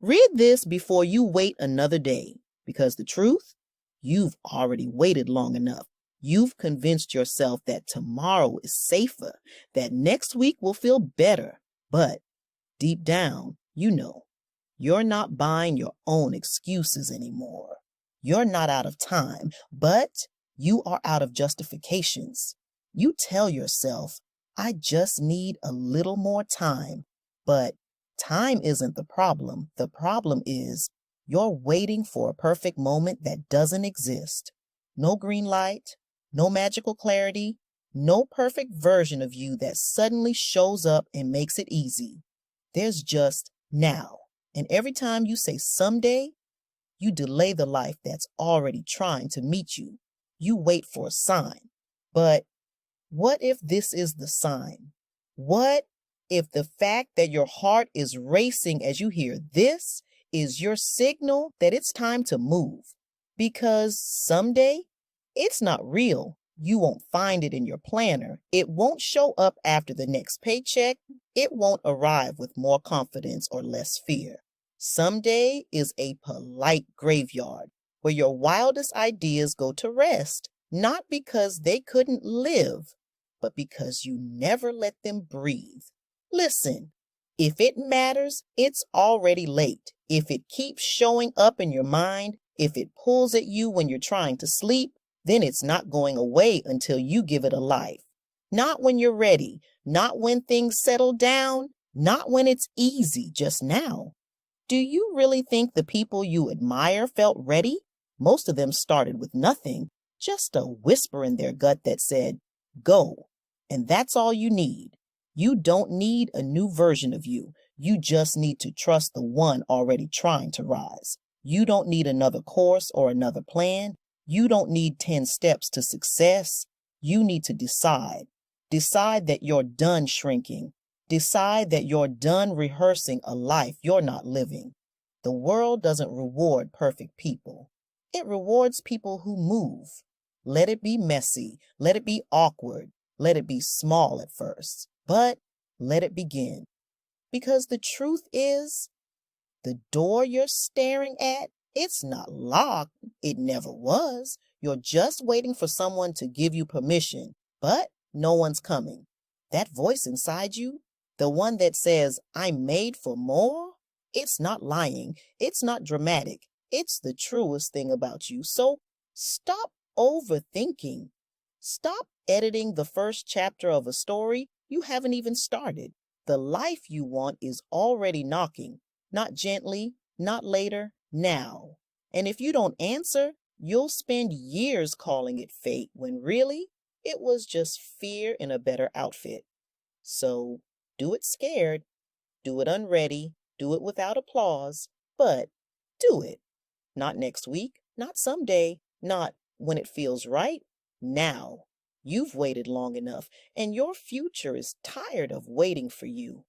Read this before you wait another day, because the truth, you've already waited long enough. You've convinced yourself that tomorrow is safer, that next week will feel better. But deep down, you know, you're not buying your own excuses anymore. You're not out of time, but you are out of justifications. You tell yourself, I just need a little more time. But time isn't the problem. The problem is you're waiting for a perfect moment that doesn't exist. No green light, no magical clarity, no perfect version of you that suddenly shows up and makes it easy. There's just now. And every time you say someday, you delay the life that's already trying to meet you. You wait for a sign. But what if this is the sign? What if the fact that your heart is racing as you hear this is your signal that it's time to move? Because someday, it's not real. You won't find it in your planner. It won't show up after the next paycheck. It won't arrive with more confidence or less fear. Someday is a polite graveyard where your wildest ideas go to rest, not because they couldn't live, but because you never let them breathe. Listen, if it matters, it's already late. If it keeps showing up in your mind, if it pulls at you when you're trying to sleep, then it's not going away until you give it a life. Not when you're ready, not when things settle down, not when it's easy, just now. Do you really think the people you admire felt ready? Most of them started with nothing, just a whisper in their gut that said, go. And that's all you need. You don't need a new version of you. You just need to trust the one already trying to rise. You don't need another course or another plan. You don't need 10 steps to success. You need to decide. Decide that you're done shrinking. Decide that you're done rehearsing a life you're not living. The world doesn't reward perfect people. It rewards people who move. Let it be messy. Let it be awkward. Let it be small at first. But let it begin. Because the truth is, the door you're staring at, it's not locked. It never was. You're just waiting for someone to give you permission. But no one's coming. That voice inside you, the one that says, I'm made for more, it's not lying. It's not dramatic. It's the truest thing about you. So stop overthinking. Stop editing the first chapter of a story you haven't even started. The life you want is already knocking. Not gently, not later, now. And if you don't answer, you'll spend years calling it fate when really it was just fear in a better outfit. So do it scared, do it unready, do it without applause, but do it. Not next week, not someday, not when it feels right, now. You've waited long enough, and your future is tired of waiting for you.